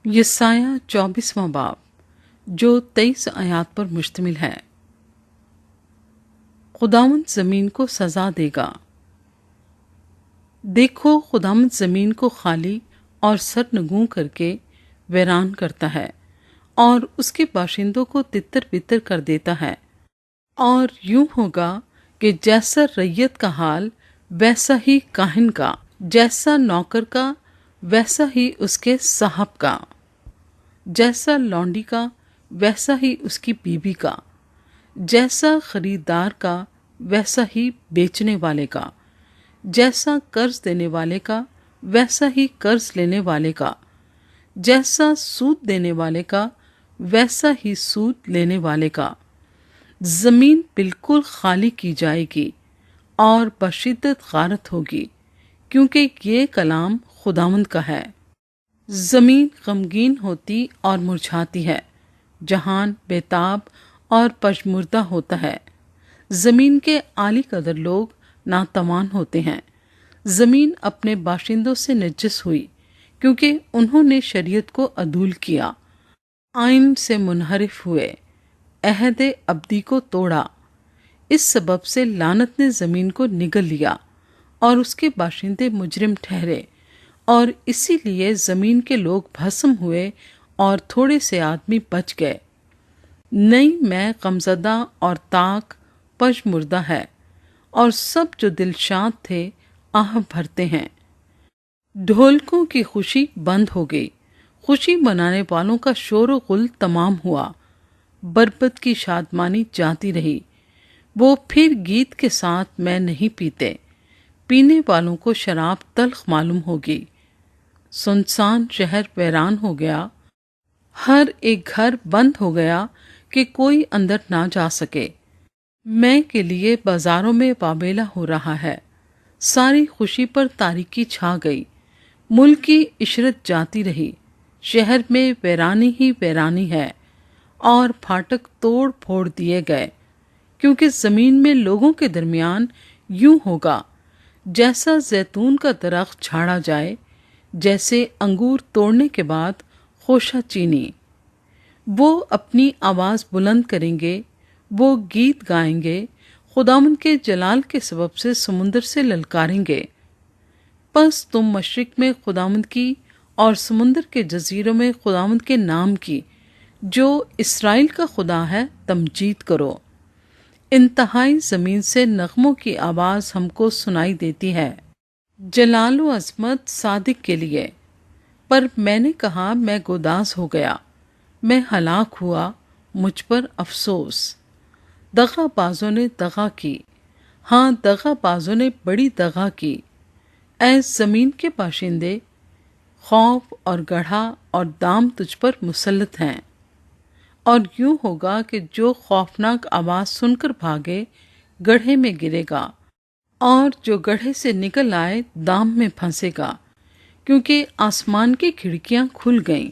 यसाया 24वां बाब जो 23 आयात पर मुश्तमिल है। खुदावंद ज़मीन को सज़ा देगा। देखो, खुदावंद ज़मीन को खाली और सरनगूं करके वीरान करता है और उसके बाशिंदों को तितर बितर कर देता है। और यूं होगा कि जैसा रैयत का हाल वैसा ही काहिन का, जैसा नौकर का वैसा ही उसके साहब का, जैसा लौंडी का वैसा ही उसकी बीबी का, जैसा खरीदार का वैसा ही बेचने वाले का, जैसा कर्ज देने वाले का वैसा ही कर्ज लेने वाले का, जैसा सूद देने वाले का वैसा ही सूद लेने वाले का। ज़मीन बिल्कुल खाली की जाएगी और बशिद्दत गारत होगी, क्योंकि ये कलाम खुदावंद का है। ज़मीन गमगीन होती और मुरझाती है, जहान बेताब और पशमुर्दा होता है। ज़मीन के आली कदर लोग नातवान होते हैं। ज़मीन अपने बाशिंदों से नजस हुई, क्योंकि उन्होंने शरीयत को अदूल किया, आइन से मुनहरिफ हुए, अहद अब्दी को तोड़ा। इस सबब से लानत ने ज़मीन को निगल लिया और उसके बाशिंदे मुजरिम ठहरे, और इसीलिए ज़मीन के लोग भस्म हुए और थोड़े से आदमी बच गए। नई मैं गमज़दा और ताक पशमुर्दा है, और सब जो दिलशाद थे आह भरते हैं। ढोलकों की खुशी बंद हो गई, खुशी मनाने वालों का शोर गुल तमाम हुआ। बरबत की शादमानी जाती रही। वो फिर गीत के साथ मैं नहीं पीते, पीने वालों को शराब तल्ख मालूम होगी। सुनसान शहर वीरान हो गया, हर एक घर बंद हो गया कि कोई अंदर ना जा सके। मैं के लिए बाजारों में वाबेला हो रहा है। सारी खुशी पर तारीकी छा गई, मुल्क की इशरत जाती रही। शहर में वीरानी ही वीरानी है और फाटक तोड़ फोड़ दिए गए, क्योंकि ज़मीन में लोगों के दरमियान यूं होगा जैसा जैतून का दरख्त झाड़ा जाए, जैसे अंगूर तोड़ने के बाद खोशा चीनी। वो अपनी आवाज़ बुलंद करेंगे, वो गीत गाएंगे, खुदावंद के जलाल के सबब से समुंदर से ललकारेंगे। बस तुम मशरिक में खुदावंद की और समुंदर के जजीरों में खुदावंद के नाम की, जो इसराइल का खुदा है, तमजीद करो। इंतहाई ज़मीन से नगमों की आवाज़ हमको सुनाई देती है, जलाल व अज़मत सादिक के लिए। पर मैंने कहा, मैं गुदास हो गया, मैं हलाक हुआ, मुझ पर अफसोस। दगाबाजों ने दगा की, हाँ दगाबाजों ने बड़ी दगा की। ऐ ज़मीन के बाशिंदे, खौफ और गढ़ा और दाम तुझ पर मुसल्लत हैं। और यूं होगा कि जो खौफनाक आवाज़ सुनकर भागे गड्ढे में गिरेगा, और जो गड्ढे से निकल आए दाम में फंसेगा, क्योंकि आसमान की खिड़कियां खुल गईं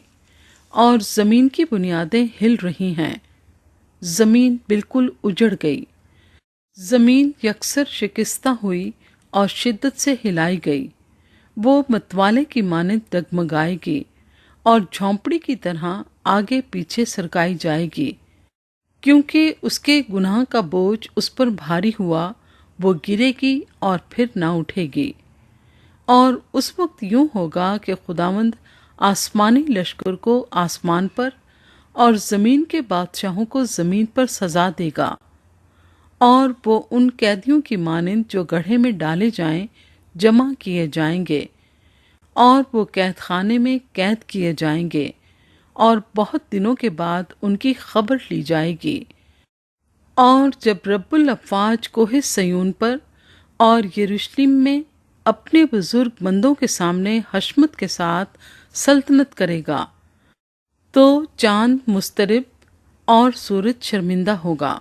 और ज़मीन की बुनियादें हिल रही हैं। ज़मीन बिल्कुल उजड़ गई, ज़मीन यकसर शिकस्ता हुई और शिद्दत से हिलाई गई। वो मतवाले की मानिंद डगमगाएगी और झोंपड़ी की तरह आगे पीछे सरकाई जाएगी, क्योंकि उसके गुनाह का बोझ उस पर भारी हुआ। वो गिरेगी और फिर ना उठेगी। और उस वक्त यूं होगा कि खुदावंद आसमानी लश्कर को आसमान पर और ज़मीन के बादशाहों को ज़मीन पर सजा देगा। और वो उन कैदियों की मानिंद जो गड्ढे में डाले जाएं जमा किए जाएंगे, और वो कैद खाने में कैद किए जाएंगे, और बहुत दिनों के बाद उनकी खबर ली जाएगी। और जब रब्बुल अफ़वाज कोहे सयून पर और यरूशलेम में अपने बुजुर्ग बंदों के सामने हशमत के साथ सल्तनत करेगा, तो चांद मुस्तरिब और सूरज शर्मिंदा होगा।